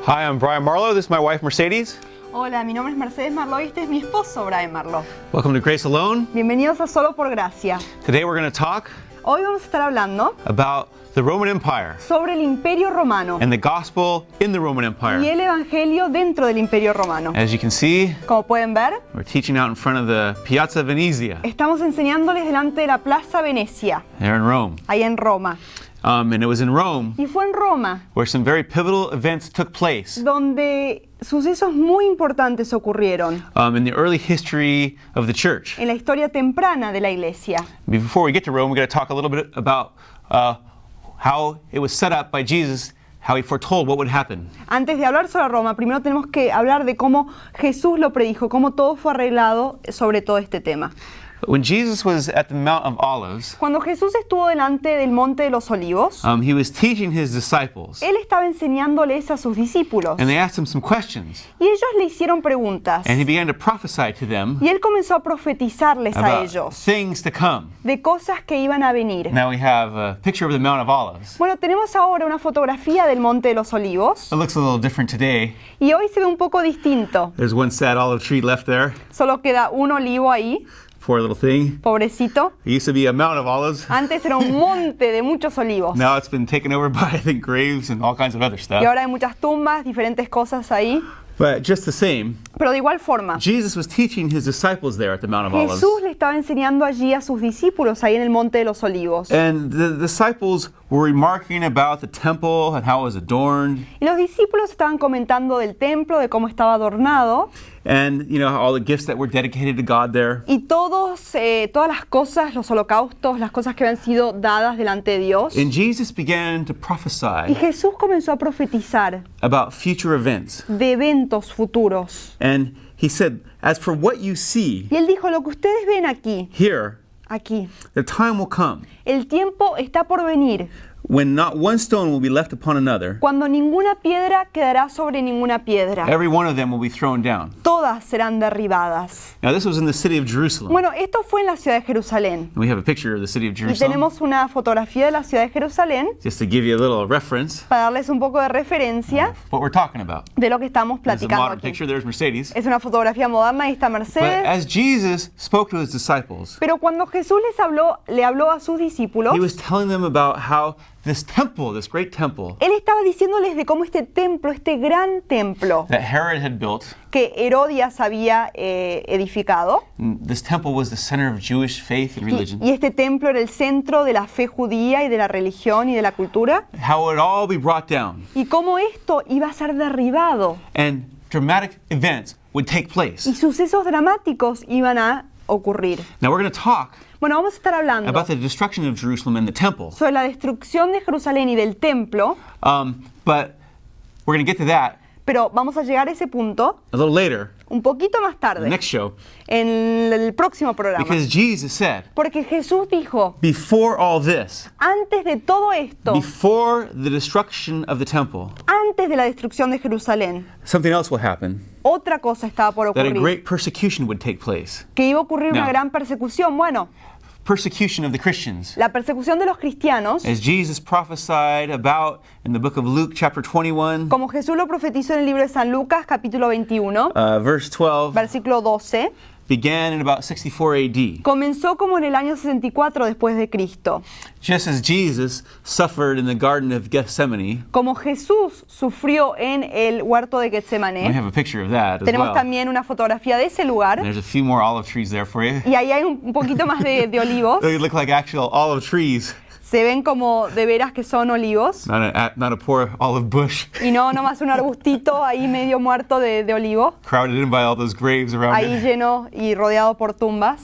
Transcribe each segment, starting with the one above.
Hi, I'm Brian Marlowe. This is my wife, Mercedes. Hola, mi nombre es Mercedes Marlowe y este es mi esposo, Brian Marlowe. Welcome to Grace Alone. Bienvenidos a Solo por Gracia. Today we're going to talk Hoy vamos a estar hablando about the Roman Empire sobre el Imperio Romano and the gospel in the Roman y Empire. el Evangelio dentro del Imperio Romano. As you can see, Como pueden ver, we're teaching out in front of the Piazza Venezia estamos enseñándoles delante de la Plaza Venecia, there in Rome. ahí en Roma. And it was in Rome Y fue en Roma where some very pivotal events took place donde sucesos muy importantes ocurrieron in the early history of the church. en la historia temprana de la Iglesia. Before we get to Rome, we're going to talk a little bit about how it was set up by Jesus, how he foretold what would happen. Antes de hablar sobre Roma, primero tenemos que hablar de cómo Jesús lo predijo, cómo todo fue arreglado sobre todo este tema. When Jesus was at the Mount of Olives, Cuando Jesús estuvo delante del Monte de los Olivos, he was teaching his disciples, Él estaba enseñándoles a sus discípulos and they asked him some questions. y ellos le hicieron preguntas And he began to prophesy to them y Él comenzó a profetizarles a about ellos things to come. de cosas que iban a venir. Now we have a picture of the Mount of Olives. Bueno, tenemos ahora una fotografía del Monte de los Olivos It looks a little different today. y hoy se ve un poco distinto. There's one sad olive tree left there. Solo queda un olivo ahí, Poor little thing. pobrecito. It used to be a Mount of Olives. Antes era un monte de muchos olivos Now it's been taken over by, I think, graves and all kinds of other y stuff. ahora hay muchas tumbas, diferentes cosas ahí. But just the same, Pero de igual forma, Jesus was teaching his disciples there at the Mount of Olives. Jesús le estaba enseñando allí a sus discípulos ahí en el Monte de los Olivos. And the disciples were remarking about the temple and how it was adorned. Y los discípulos estaban comentando del templo, de cómo estaba adornado And, you know, all the gifts that were dedicated to God there. y todas las cosas, los holocaustos, las cosas que habían sido dadas delante de Dios. And Jesus began to Y prophesy Jesús comenzó a profetizar about future events. de eventos futuros. And he said, as for what you see Y Él dijo, lo que ustedes ven aquí, here, the time will come el tiempo está por venir, when not one stone will be left upon another. cuando ninguna piedra quedará sobre ninguna piedra. Every one of them will be thrown down. Todas serán derribadas. Now, this was in the city of Jerusalem. Bueno, esto fue en la ciudad de Jerusalén. We have a picture of the city of Y Jerusalem, tenemos una fotografía de la ciudad de Jerusalén just to give you a little reference para darles un poco de referencia of what we're talking about. de lo que estamos There's a platicando modern aquí. picture. There's Mercedes. Es una fotografía moderna y está But Mercedes. as Jesus spoke to his disciples, Pero cuando Jesús le habló a sus discípulos, he was telling them about how this temple, this great temple Él estaba diciéndoles de cómo este templo, este gran templo that Herod had built, que Herodías había edificado, this temple was the center of Jewish faith and religion, y este templo era el centro de la fe judía y de la religión y de la cultura, how it would all be brought down y cómo esto iba a ser derribado and dramatic events would take y place. sucesos dramáticos iban a ocurrir. Now we're going to talk Bueno, vamos a estar hablando about the destruction of Jerusalem and the temple, sobre la destrucción de Jerusalén y del templo, but we're going to get to that pero vamos a llegar a ese punto a little later, un poquito más the tarde, next show, en el próximo programa. because Jesus said, Porque Jesús dijo, before all this, antes de todo esto, before the destruction of the temple, antes de la destrucción de Jerusalén, something else will happen, otra cosa estaba por that a ocurrir, great persecution would take place. que iba a ocurrir una No. gran persecución. Bueno, Persecution of the Christians. la persecución de los cristianos, As Jesus prophesied about in the book of Luke, chapter 21, como Jesús lo profetizó en el libro de San Lucas, capítulo 21, verse 12, versículo 12, began in about 64 AD. comenzó como en el año 64 después de Cristo. Just as Jesus suffered in the Garden of Gethsemane, Como Jesús sufrió en el huerto de we Getsemaní, have a picture of that as tenemos well. también una fotografía de ese lugar, There's a few more olive trees there for you. y ahí hay un poquito más de olivos. They look like actual olive trees, Se ven como de veras que son olivos, not a poor olive bush y no nomás un arbustito ahí medio muerto de olivo, crowded in by all those graves around ahí it. lleno y rodeado por tumbas.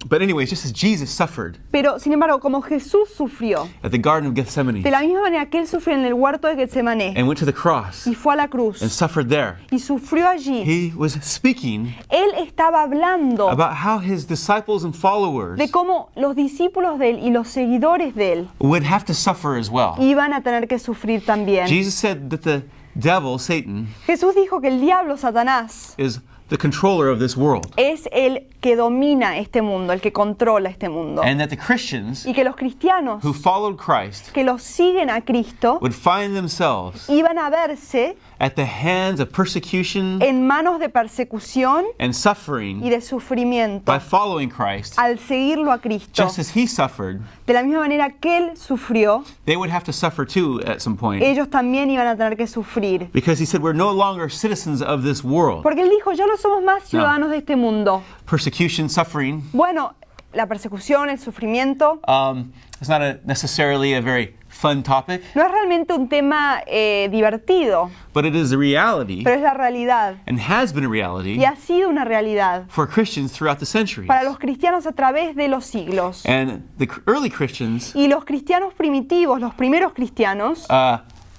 But anyways, just as Jesus suffered Pero, sin embargo, como Jesús sufrió, at the Garden of Gethsemane de la misma manera que Él sufrió en el huerto de Getsemaní, and went to the cross y fue a la cruz, and suffered there, y sufrió allí, he was speaking Él estaba hablando about how his disciples and followers de cómo los discípulos de Él y los seguidores de Él would have to suffer as well. iban a tener que sufrir también. Jesus said that the devil, Satan, Jesús dijo que el diablo, Satanás, is the controller of this world. es el que domina este mundo, el que controla este mundo. And that the Christians Y que los cristianos who followed Christ que los siguen a Cristo would find themselves iban a verse at the hands of persecution en manos de persecución and y suffering de sufrimiento by following Christ, al seguirlo a Cristo. just as he suffered. De la misma manera que Él sufrió, They would have to suffer too at some point, ellos también iban a tener que sufrir. because he said we're no longer citizens of this world. Porque Él dijo, ya no somos más ciudadanos de este mundo. Persecution, suffering, Bueno, la persecución, el sufrimiento, it's not necessarily a very fun topic, no es realmente un tema divertido, but it is a reality pero es la realidad. and has been a reality Y ha sido una realidad for Christians throughout the centuries. para los cristianos a través de los siglos. And the early Christians Y los cristianos primitivos, los primeros cristianos,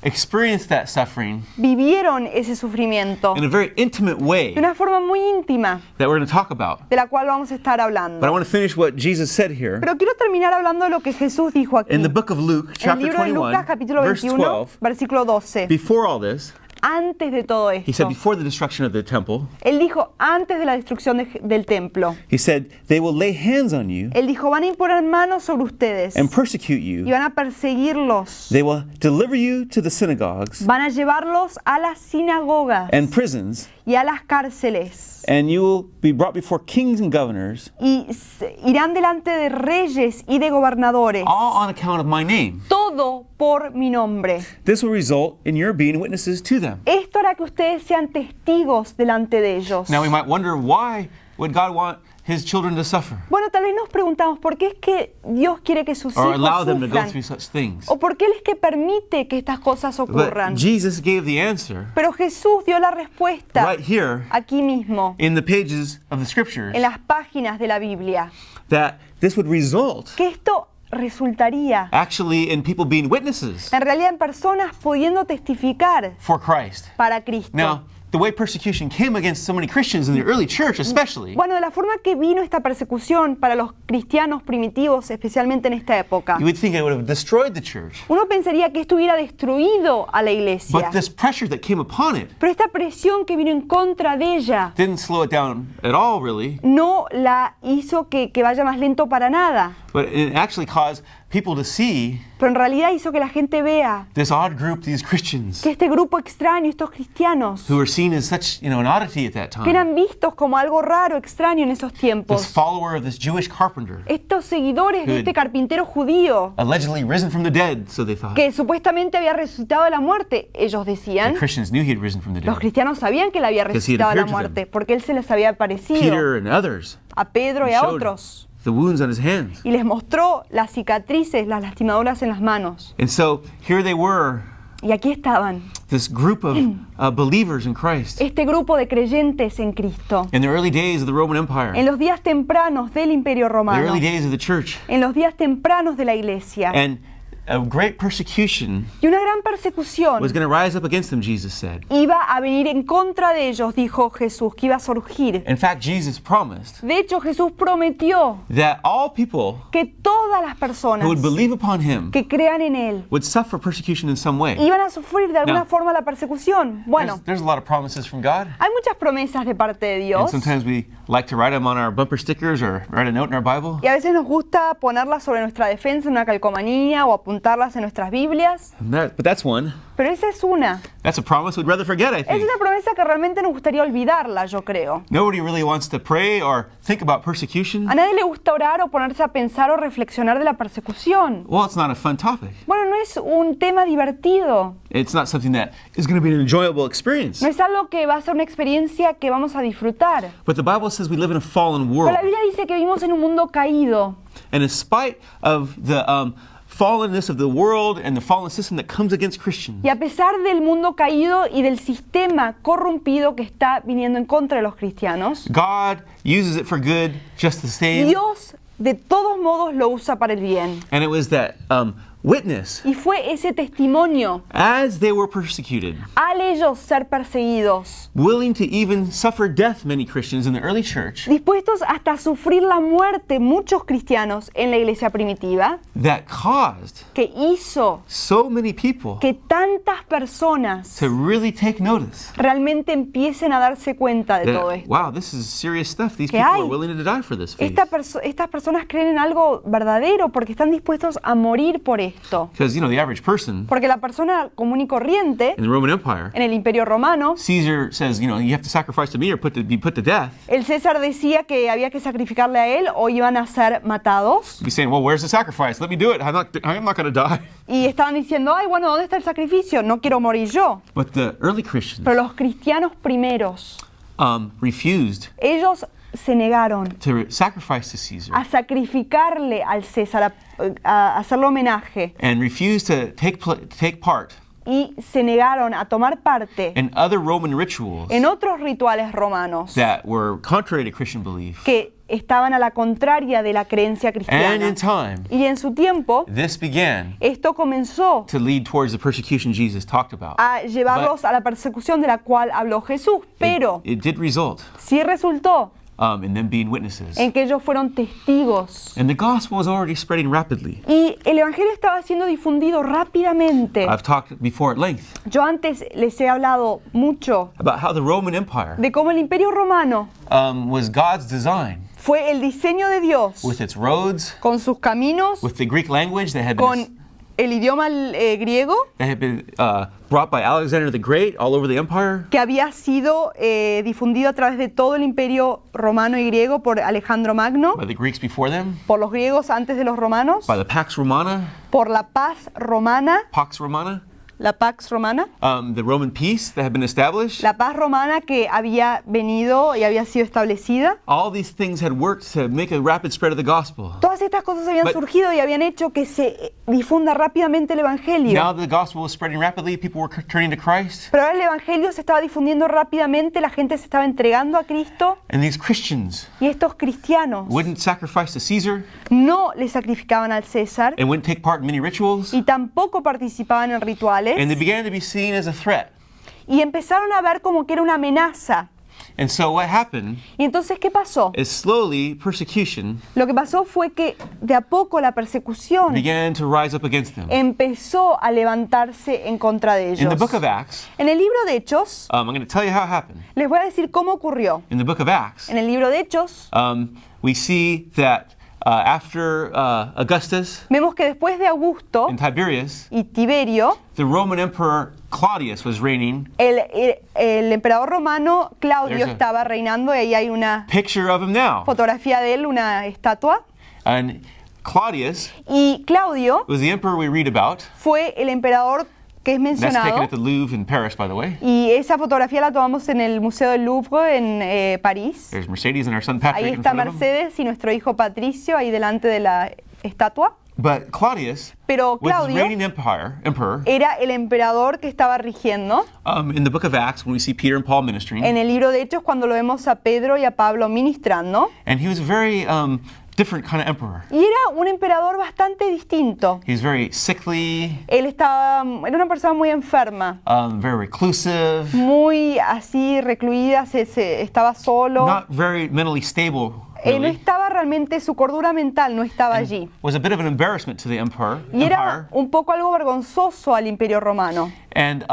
experienced that suffering vivieron ese sufrimiento in a very intimate way de una forma muy íntima, that we're going to talk about. de la cual vamos a estar But I hablando. want to finish what Jesus said here. Pero quiero terminar hablando de lo que Jesús dijo aquí. In the book of Luke, En el chapter libro de 21, Lucas, capítulo verse 21, 12, versículo 12. before all this, Antes de todo he said, esto, before the destruction of the temple, Él dijo, antes de la destrucción del templo, he said, they will lay hands on you Él dijo, van a imponer manos sobre ustedes and persecute y you. van a perseguirlos. They will deliver you to the synagogues Van a llevarlos a las sinagogas and prisons, y a las cárceles. and you will be brought before kings and governors, Y irán delante de reyes y de gobernadores. all on account of my name. Todo por mi nombre. This will result in your being witnesses to them. Esto hará que ustedes sean testigos delante de ellos. Now we might wonder, why would God want his children to suffer Bueno, tal vez nos preguntamos por qué es que Dios quiere que sus or hijos allow them to go sufran. through such things? O por qué Él es que permite que estas cosas ocurran. But Jesus gave the answer Pero Jesús dio la respuesta right here aquí mismo, in the pages of the scriptures, en las páginas de la Biblia, that this would result que esto resultaría actually in people being witnesses en realidad en personas pudiendo testificar for Christ. para Cristo. Now, the way persecution came against so many Christians in the early church especially, Bueno, de la forma que vino esta persecución para los cristianos primitivos, especialmente en esta época, you would think it would have destroyed the church. uno pensaría que esto hubiera destruido a la iglesia. But this pressure that came upon it Pero esta presión que vino en contra de ella didn't slow it down at all, really. no la hizo que vaya más lento para nada, But it actually caused people to see pero en realidad hizo que la gente vea this odd group, these Christians, que este grupo extraño, estos cristianos, who were seen as such, an oddity at that que time. eran vistos como algo raro, extraño en esos This tiempos, follower of this Jewish carpenter, estos seguidores de este carpintero judío, allegedly risen from the dead, so they thought. que supuestamente había resucitado de la muerte, ellos The decían. Christians knew he had risen from the Los dead. cristianos sabían que él había Because he had resucitado de la appeared to them. muerte, porque él se les había aparecido Peter and others a Pedro y a showed otros, the wounds on his hands. y les mostró las cicatrices, las lastimaduras en las manos. And so here they were, Y aquí estaban, this group of believers in Christ este grupo de creyentes en Cristo, in the early days of the Roman Empire, en los días tempranos del Imperio the Romano, early days of the church, en los días tempranos de la iglesia. and a great persecution Y una gran persecución was going to rise up against them, Jesus said. iba a venir en contra de ellos, dijo Jesús, que iba a surgir. In fact, Jesus promised De hecho, Jesús prometió that all people que todas las who personas would believe upon him que crean en Él would suffer persecution in some way. iban a sufrir de alguna No. forma la persecución. Bueno, There's a lot of promises from God. hay muchas promesas de parte de And Dios sometimes we like to write them on our bumper stickers or write a note in our Bible. y a veces nos gusta ponerlas sobre nuestra defensa en una calcomanía o apuntarlas en nuestras Biblias, But that's one. pero esa es una. That's a promise we'd rather forget, I Es think. una promesa que realmente nos gustaría olvidarla, yo creo. Nobody really wants to pray or think about persecution. A nadie le gusta orar o ponerse a pensar o reflexionar de la persecución. Well, it's not a fun topic. Bueno, no es un tema divertido, It's not something that is going to be an enjoyable experience. no es algo que va a ser una experiencia que vamos a disfrutar. But the Bible says we live in a fallen Pero world. la Biblia dice que vivimos en un mundo caído. And in spite of the fallenness of the world and the fallen system that comes against Christians, Y a pesar del mundo caído y del sistema corrompido que está viniendo en contra de los cristianos, God uses it for good just the same. Dios de todos modos lo usa para el bien. And it was that witness Y fue ese testimonio as they were persecuted, al ellos ser perseguidos, willing to even suffer death, many Christians in the early church, dispuestos hasta sufrir la muerte, muchos cristianos en la iglesia primitiva, that caused que hizo so many people que tantas personas to really take notice. realmente empiecen a darse cuenta de todo That, esto. wow, this is serious stuff. These Que people hay. are willing to die for this faith. Estas personas creen en algo verdadero porque están dispuestos a morir por esto. Because, the average person Porque la persona común y corriente in the Roman Empire, en el Imperio Romano, Caesar says, you have to sacrifice to me or be put to death. el César decía que había que sacrificarle a él o iban a ser matados. Be saying, well, where's the sacrifice? Let me do it. I'm not going to die. Y estaban diciendo, ay, bueno, ¿dónde está el sacrificio? No quiero morir yo. But the early Christians Pero los cristianos primeros, refused ellos se negaron to sacrifice to Caesar a sacrificarle al César, a hacerle homenaje. and refused to take part Y se negaron a tomar parte in other Roman rituals en otros rituales romanos that were contrary to Christian belief. que estaban a la contraria de la creencia And cristiana. in time, Y en su tiempo, this began esto comenzó to lead towards the persecution Jesus talked about. a llevarlos a la persecución de la cual habló Jesús. Pero It did result sí resultó in them being witnesses. en que ellos fueron testigos. And the gospel was already spreading rapidly. Y el evangelio estaba siendo difundido rápidamente. I've talked before at length Yo antes les he hablado mucho about how the Roman Empire de cómo el Imperio Romano was God's design, fue el diseño de Dios with its roads, con sus caminos, with the Greek language that had con el idioma griego been brought by Alexander the Great all over the empire, que había sido difundido a través de todo el Imperio Romano y griego por Alejandro Magno, by the Greeks before them, por los griegos antes de los romanos, by the Pax Romana, por la paz romana, Pax Romana, la Pax Romana, the Roman peace that had been established. la paz romana que había venido y había sido establecida. All these things had worked to make a rapid spread of the gospel. Todas estas cosas habían But- surgido y habían hecho que se difunda rápidamente el Evangelio. Now the gospel was spreading rapidly, people were turning to Christ, Pero ahora el Evangelio se estaba difundiendo rápidamente, la gente se estaba entregando a Cristo and these Christians y estos cristianos wouldn't sacrifice to Caesar no le sacrificaban al César and wouldn't take part in many rituals, y tampoco participaban en rituales and they began to be seen as a threat. y empezaron a ver como que era una amenaza. And so what happened Y entonces, ¿qué pasó? is slowly persecution Lo que pasó fue que de a poco la persecución began to rise up against them. empezó a levantarse en contra de In the ellos. book of Acts, En el libro de Hechos, I'm going to tell you how it happened. les voy a decir cómo ocurrió. In the book of Acts, En el libro de Hechos, we see that after Augustus vemos que después de Augusto and Tiberius, y Tiberio, the Roman Emperor Claudius was reigning. el emperador romano Claudio There's a- estaba reinando y ahí hay una Picture of him now. fotografía de él, una estatua. And Claudius Y Claudio was the emperor we read about. fue el emperador que es That's taken mencionado. at the Louvre in Paris, by the way. Y esa fotografía la tomamos en el Museo del Louvre en París. There's Mercedes and our son Ahí Patrick in está front of him. Mercedes y nuestro hijo Patricio ahí delante de la estatua. But Claudius Pero was the Claudio reigning emperor. era el emperador que estaba rigiendo. In the book of Acts, when we see Peter and Paul ministering, En el libro de Hechos, cuando lo vemos a Pedro y a Pablo ministrando. and he was a very different kind of emperor. Y era un emperador bastante distinto. He was very sickly, Él era una persona muy enferma, very reclusive, muy así recluida, estaba solo. not very mentally stable. No Really. estaba realmente, su cordura mental no estaba allí. Was a bit of an embarrassment to the Y era un poco algo vergonzoso al Imperio Romano. and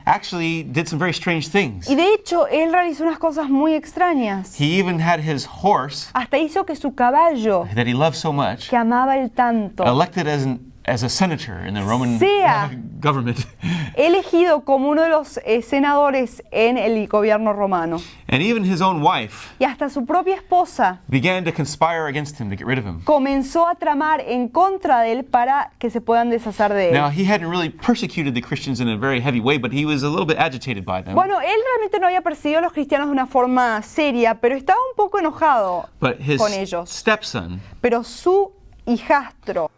actually did some very strange things. Y de hecho, él realizó unas cosas muy extrañas. He even had his horse Hasta hizo que su caballo, that he loved so much que amaba él tanto, elected as a senator in the Roman Sea. government. elegido como uno de los senadores en el gobierno romano. And even his own wife Y hasta su propia esposa began to conspire against him to get rid of him. comenzó a tramar en contra de él para que se puedan deshacer de Now, él. he hadn't really persecuted the Christians in a very heavy way, but he was a little bit agitated by them. Bueno, él realmente no había perseguido a los cristianos de una forma seria, pero estaba un poco enojado But his con ellos. stepson, Pero su hijastro,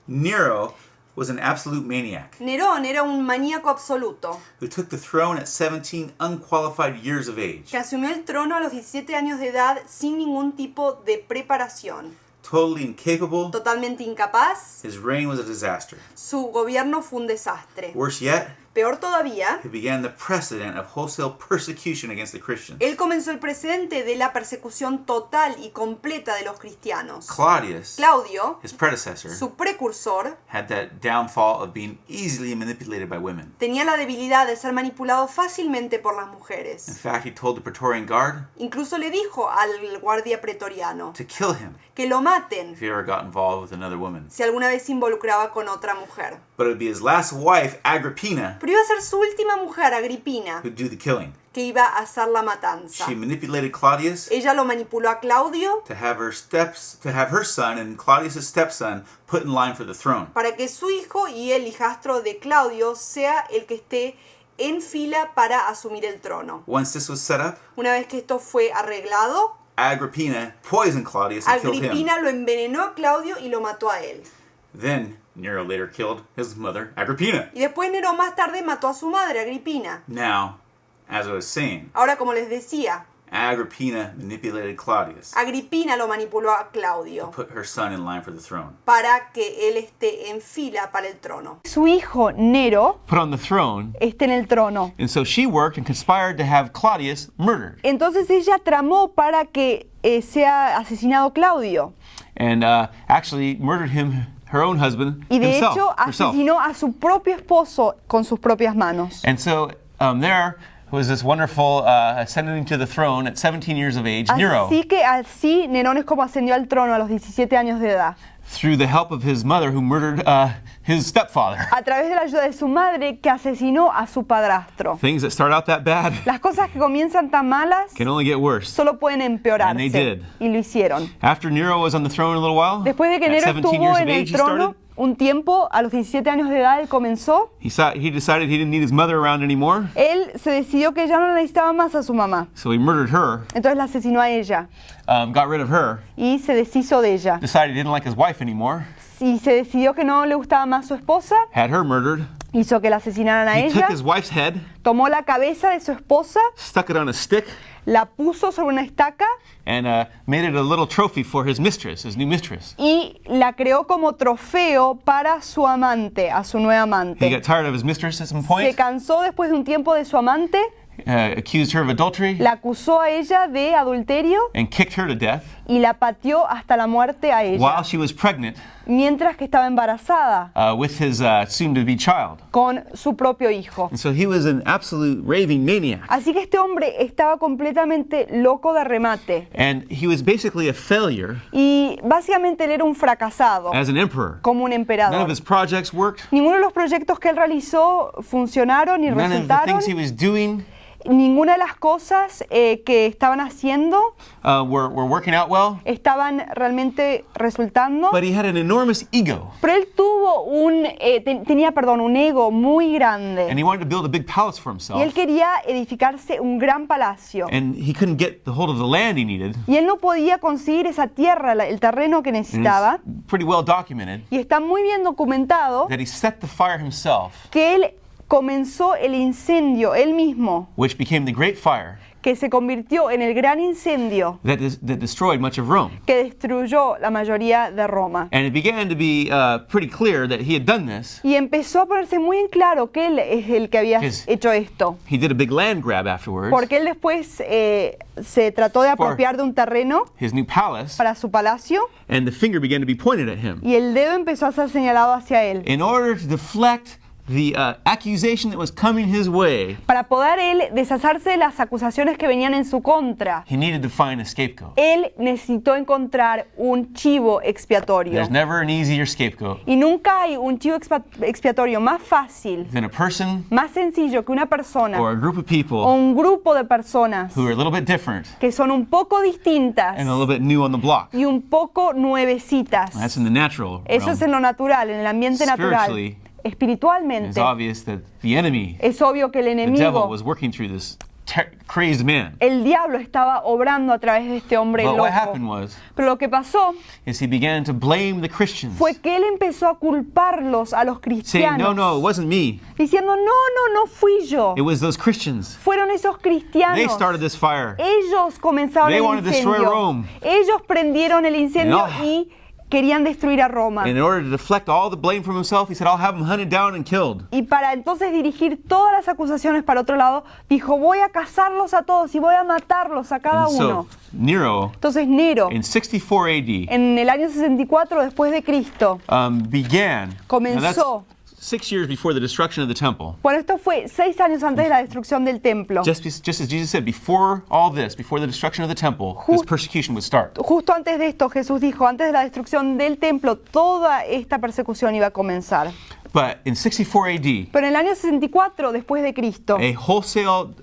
Nero was an absolute maniac Nerón, era un maníaco absoluto who took the throne at 17 unqualified years of age, que asumió el trono a los 17 años de edad sin ningún tipo de preparación. totally incapable. totalmente incapaz, His reign was a disaster. su gobierno fue un desastre. Worse yet, Peor todavía, he began the precedent of wholesale persecution against the Christians. él comenzó el precedente de la persecución total y completa de los cristianos. Claudius, Claudio, his predecessor, su precursor, had that downfall of being easily manipulated by women. tenía la debilidad de ser manipulado fácilmente por las In mujeres. fact, he told the Praetorian Guard Incluso le dijo al guardia pretoriano to kill him que lo maten if he ever got involved with another woman. si alguna vez se involucraba con otra mujer. But it would be his last wife, Agrippina, Pero iba a ser su última mujer, Agripina, who'd do the killing. que iba a hacer la matanza. She manipulated Claudius Ella lo manipuló a Claudio to have her son and Claudius' stepson put in line for the throne. para que su hijo y el hijastro de Claudio sea el que esté en fila para asumir el trono. Once this was set up, Una vez que esto fue arreglado, Agrippina poisoned Claudius and killed him. Agripina lo envenenó a Claudio y lo mató a él. Then Nero later killed his mother, Agrippina. Y después Nero más tarde mató a su madre, Agripina. Now, as I was saying, Ahora, como les decía, Agrippina manipulated Claudius Agripina lo manipuló a Claudio to put her son in line for the throne. para que él esté en fila para el trono. Su hijo Nero Put on the throne. esté en el trono. And so she worked and conspired to have Claudius murdered. Entonces ella tramó para que sea asesinado Claudio. And actually murdered him, her own husband, Y de himself. hecho herself. asesinó a su propio esposo con sus propias manos. And so there was this wonderful ascending to the throne at 17 years of age, Nero, Así que así Nerón es como ascendió al trono a los 17 años de edad. through the help of his mother who murdered his stepfather. A través de la ayuda de su madre que asesinó a su padrastro. Things that start out that bad Las cosas que comienzan tan malas can only get worse. solo pueden And they empeorarse. did. Y lo hicieron. After Nero was on the throne a little while, Después de que at Nero 17 estuvo years en of el age, he started. trono un tiempo, a los 17 años de edad él comenzó, He decided he didn't need his mother around anymore, él se decidió que ya no necesitaba más a su mamá. so he murdered her, Entonces la asesinó a ella got rid of her, y se deshizo de ella. decided he didn't like his wife anymore, Y se decidió que no le gustaba más su esposa, had her murdered. hizo que la asesinaran a He ella, took his wife's head, tomó la cabeza de su esposa, stuck it on a stick, la puso sobre una estaca and made it a little trophy for his mistress, his new mistress. y la creó como trofeo para su amante, a su nueva He amante. got tired of his mistress at some Se point, cansó después de un tiempo de su amante, accused her of adultery, la acusó a ella de adulterio and kicked her to death y la pateó hasta la muerte a ella, while she was pregnant mientras que estaba embarazada with his soon-to-be child. con su propio hijo. And so he was an absolute raving maniac. Así que este hombre estaba completamente loco de remate And he was basically a failure y básicamente él era un fracasado, as an emperor. como un None emperador. of his projects worked. Ninguno de los proyectos que él realizó funcionaron ni None of the resultaron. things he was doing Ninguna de las cosas que estaban haciendo were working out well. estaban realmente resultando. But he had an enormous ego. Pero él tuvo tenía un ego muy And grande. he wanted to build a big palace for Y él himself. quería edificarse un gran palacio. And he couldn't get the hold of the land he needed. Y él no podía conseguir esa tierra, el terreno que And necesitaba. it's pretty well documented Y está muy bien documentado that he set the fire himself, que él comenzó el incendio él mismo, which became the great fire que se convirtió en el gran incendio that destroyed much of Rome. que destruyó la mayoría de Roma. And it began to be pretty clear that he had done this. Y empezó a ponerse muy en claro que él es el que había Yes. hecho esto. He did a big land grab afterwards. Porque él después se trató de apropiar de un terreno His new palace, para su palacio and the finger began to be pointed at him y el dedo empezó a ser señalado hacia él. in order to deflect the accusation that was coming his way. Para poder él deshacerse de las acusaciones que venían en su contra, He needed to find a scapegoat. él necesitó encontrar un chivo expiatorio. There's never an easier scapegoat Y nunca hay un chivo expiatorio más fácil, than a person más sencillo que una persona or a group of o people un grupo de personas who are a little bit different que son un poco distintas and a little bit new on the block. y un poco nuevecitas. That's in the natural Eso es en realm. lo natural, en el ambiente natural. Spiritually, It's Espiritualmente, obvious that the enemy, es obvio que el the devil, enemigo, was working through this crazed man. el diablo estaba obrando a través de este hombre But loco. what happened was, Pero lo que pasó he began to blame the Christians, fue que él empezó a culparlos a los saying, cristianos, no, it wasn't me. diciendo, no fui yo. It was those Christians. Fueron esos They cristianos. started this fire. Ellos comenzaron They el wanted to destroy incendio. Rome. Ellos prendieron el incendio And, y querían destruir a Roma. And in order to deflect all the blame from himself, he said, I'll have him hunted down and killed. Y para entonces dirigir todas las acusaciones para otro lado, dijo, voy a cazarlos a todos y voy a matarlos a cada And uno. so Nero, Entonces Nero, in 64 AD, en el año 64 después de Cristo, began. Now that's comenzó. 6 years before the destruction of the temple. Bueno, esto fue 6 años antes de la destrucción del templo. Just as Jesus said, before all this, before the destruction of the temple, this persecution would start. Justo antes de esto, Jesús dijo, antes de la destrucción del templo, toda esta persecución iba a comenzar. But in 64 AD, Pero en el año 64 después de Cristo, a wholesale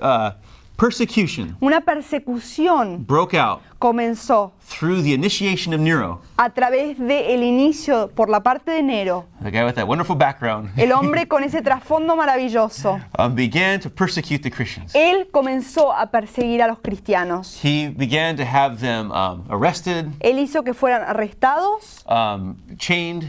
persecution una persecución broke out comenzó through the initiation of Nero, a través del inicio por la parte de Nero. the guy with that wonderful background, El hombre con ese trasfondo maravilloso. began to persecute the Christians. Él comenzó a perseguir a los cristianos. He began to have them arrested, Él hizo que fueran arrestados, chained,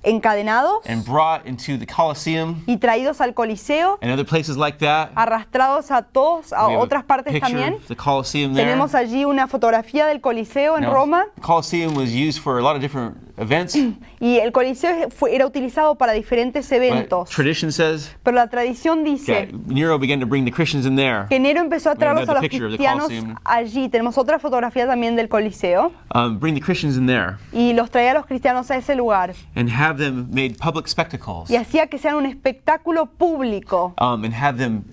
encadenados and brought into the Colosseum y traídos al Coliseo, and other places like that. arrastrados a todos, a We have otras a partes picture también. of the Colosseum there. Tenemos allí una fotografía del Coliseo en Now, Roma. the Colosseum was used for a lot of different events. Y el Coliseo era utilizado para diferentes But eventos. tradition says Pero la tradición that dice Nero began to bring the Christians in there, que Nero empezó a traerlos a another los picture of the cristianos Colosseum. allí. Tenemos otra fotografía también del Coliseo. bring the Christians in there, Y los traía a los cristianos a ese lugar. and have them made public spectacles, Y hacía que sean un espectáculo público. and have them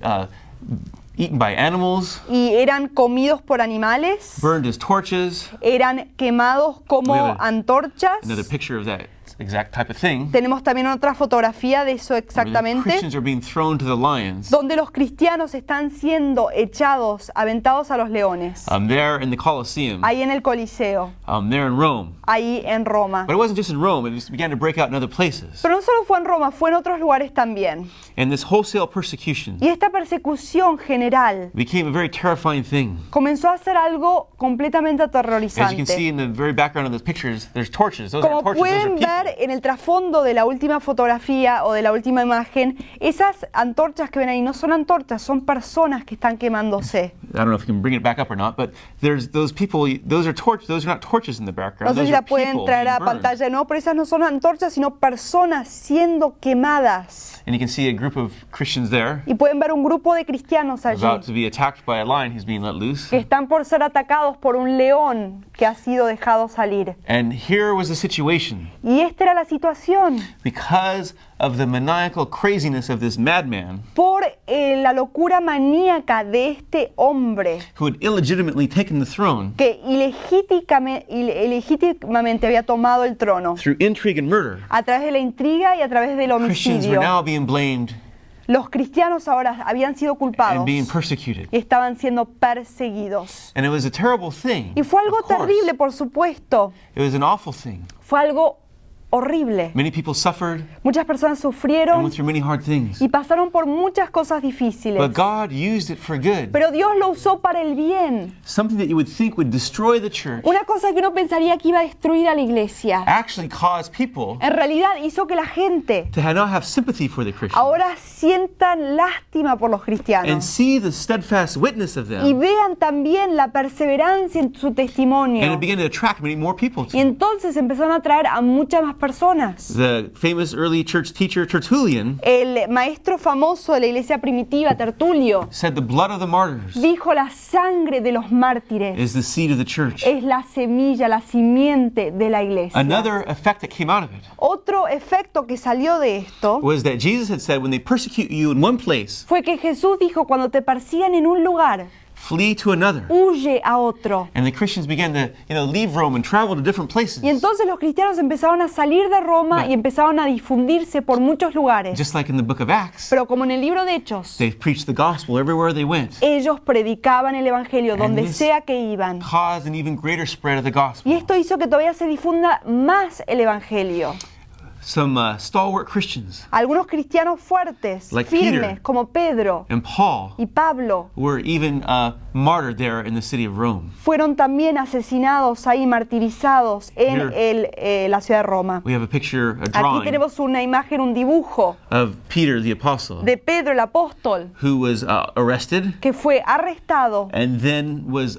eaten by animals, Y eran comidos por animales. burned as torches. Eran quemados como We have antorchas. Another picture of that exact type of thing. Tenemos también otra fotografía de eso Where the exactamente. Christians are being thrown to the lions. Donde los cristianos están siendo echados, aventados a los leones. There in the Colosseum, Ahí en el Coliseo, there in Rome. ahí en Roma. But it wasn't just in Rome, it just began to break out in other places. Pero no solo fue en Roma, fue en otros lugares también. And this wholesale persecution Y esta persecución general became a very terrifying thing. comenzó a ser algo completamente As you can see aterrorizante. in the very background of those pictures, there's torches. Those aren't Como torches, those are pueden people. ver en el trasfondo de la última fotografía o de la última imagen, esas antorchas que ven ahí no son antorchas, son personas que están quemándose. I don't know if you can bring it back up or not, but there's those people, those are not torches in the No background. sé Those si are la pueden people traer being a burned. pantalla, no, pero esas no son antorchas, sino personas siendo quemadas. And you can see a group of Christians there Y pueden ver un grupo de cristianos allí about to be attacked by a lion who's being let loose. que están por ser atacados por un león que ha sido dejado salir. And here was the situation. Y esta era la situación. Because of the maniacal craziness of this madman Por la locura maníaca de este hombre who had illegitimately taken the throne que ilegítimamente había tomado el trono through intrigue and murder, a través de la intriga y a través del Christians were homicidio. now being blamed Los cristianos ahora habían sido culpados and being persecuted. y estaban siendo perseguidos. And it was a terrible thing. Y fue algo of course. terrible, por supuesto. It was an awful thing. Fue algo horrible. Many people suffered Muchas personas and sufrieron went through many hard things. y pasaron por muchas cosas difíciles. But God used it for good. Pero Dios lo usó para el bien. Something that you would think would destroy the church Una cosa que uno pensaría que iba a destruir a la iglesia, actually caused people en realidad hizo que la gente to not have sympathy for the Christians ahora sientan lástima por los and cristianos see the steadfast witness of y them. vean también la perseverancia en su And testimonio. it began to attract many more people to Y it. entonces empezaron a atraer a muchas más personas. The famous early church teacher Tertullian El maestro famoso de la iglesia primitiva, Tertulio, said the blood of the martyrs dijo: la sangre de los mártires is the seed of the church. es la semilla, la simiente de la iglesia. Another effect that came out of it Otro efecto que salió de esto was that Jesus had said, when they persecute you in one place, fue que Jesús dijo: cuando te persigan en un lugar, flee to another. huye a otro. And the Christians began to, leave Rome and travel to different places. Y entonces los cristianos empezaron a salir de Roma y empezaron a difundirse por muchos lugares. Just like in the book of Acts, Pero como en el libro de Hechos, they preached the gospel everywhere they went, ellos predicaban el evangelio donde this- sea que iban. caused an even greater spread of the Y gospel. esto hizo que todavía se difunda más el evangelio. Some stalwart Christians Algunos cristianos fuertes, Like firmes, Peter. como Pedro and Paul y Pablo, were even martyred there in the city of Rome. fueron también asesinados ahí, martirizados en la ciudad de Roma. We have a picture, a Aquí drawing tenemos una imagen, un dibujo of Peter the apostle, de Pedro el apóstol, who was arrested que fue arrestado and then was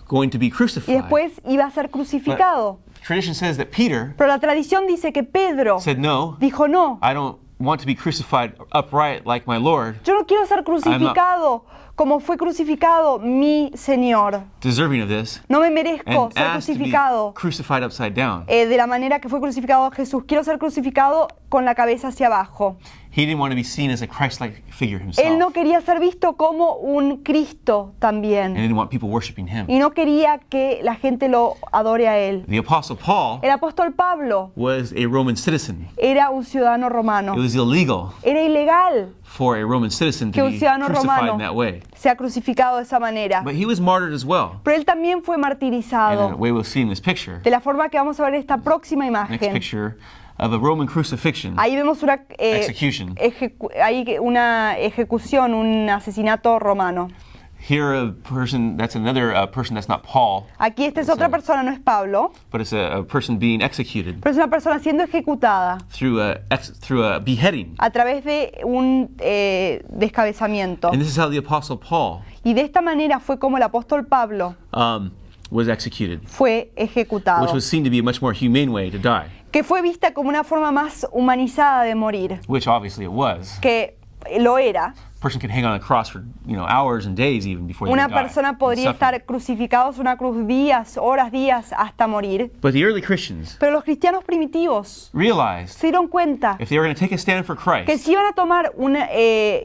going to be y crucified. después iba a ser crucificado. tradition says that Peter Pero la tradición dice que Pedro said, no, dijo, no, I don't want to be crucified upright like my Lord, yo no quiero ser crucificado como fue crucificado mi Señor. deserving of this, No me merezco and ser asked to be crucificado crucified upside down. de la manera que fue crucificado Jesús. Quiero ser crucificado con la cabeza hacia abajo. He didn't want to be seen as a Christ-like figure Él himself, no quería ser visto como un Cristo and también. didn't want people worshiping him. Y no quería que la gente lo adore a él. The Apostle Paul El apóstol Pablo was a Roman citizen. era un ciudadano romano. It was illegal Era ilegal for a Roman citizen que to un be ciudadano crucified romano in that way. sea crucificado de esa manera. But he was martyred as well. Pero él también fue And the martirizado way we'll see in this picture, de la forma que vamos a ver en esta próxima next imagen. picture of a Roman crucifixion, Ahí vemos una, execution. una ejecución, un asesinato romano. Here, a person, that's another person that's not Paul, Aquí esta es otra persona, no es Pablo, but it's a person being executed pero es una persona siendo ejecutada through a beheading. a través de un descabezamiento. And this is how the Apostle Paul Y de esta manera fue como el apóstol Pablo was executed, fue ejecutado, which was seen to be a much more humane way to die, que fue vista como una forma más humanizada de morir, which obviously it was. que lo era. A person could hang on a cross for hours and days even before they Una would die. persona and podría suffer. estar crucificados en una cruz días, horas, días, hasta morir. But the early Christians Pero los cristianos primitivos realized se dieron cuenta if they were going to take a stand for que Christ, si iban a tomar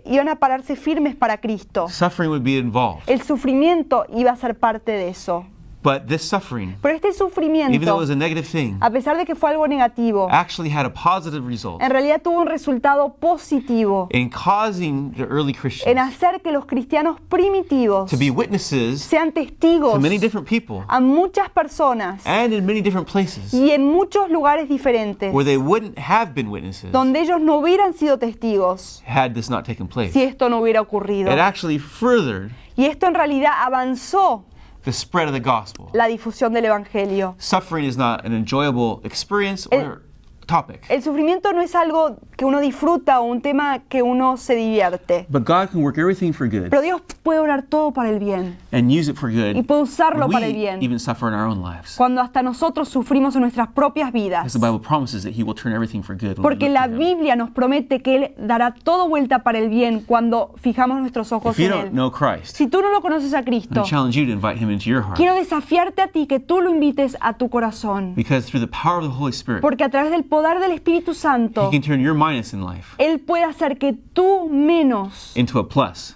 iban a pararse firmes para Cristo, suffering would be involved. el sufrimiento iba a ser parte de eso. But this suffering, Pero este even though it sufrimiento, was a negative thing, a pesar de que fue algo negativo, actually had a positive result en realidad tuvo un resultado positivo in causing the early en Christians hacer que los cristianos primitivos to be witnesses sean testigos to many different people a muchas personas and in many different places y en muchos lugares diferentes where they wouldn't have been witnesses donde ellos no hubieran sido testigos had this not taken place. si esto no hubiera ocurrido. It actually furthered Y esto en realidad avanzó the spread of the gospel. la difusión del Evangelio. Suffering is not an enjoyable experience or topic, El sufrimiento no es algo que uno disfruta o un tema que uno se divierte. but God can work everything for good Pero Dios puede obrar todo para el bien. and use it for good. Y puede usarlo when para el we bien. even suffer in our own lives. Cuando hasta nosotros sufrimos en nuestras propias vidas. Because the Bible promises that He will turn everything for good when we Porque look la to Him. Biblia nos promete que Él dará todo vuelta para el bien cuando fijamos nuestros ojos If you en don't Él. know Christ, Si tú no lo conoces a I Cristo, challenge you to invite Him into your heart. quiero desafiarte a ti que tú lo invites a tu corazón. Because through the power of the Holy Spirit, Porque a través del poder del Espíritu He Santo, can turn your minus in life Él puede hacer que tú menos, into a plus,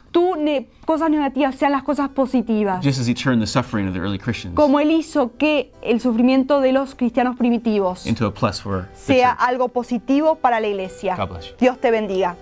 cosas negativas sean las cosas positivas. just as He turned the suffering of the early Christians Como Él hizo que el sufrimiento de los cristianos primitivos into a plus for the sea church. algo positivo para la iglesia. God bless you. Dios te bendiga.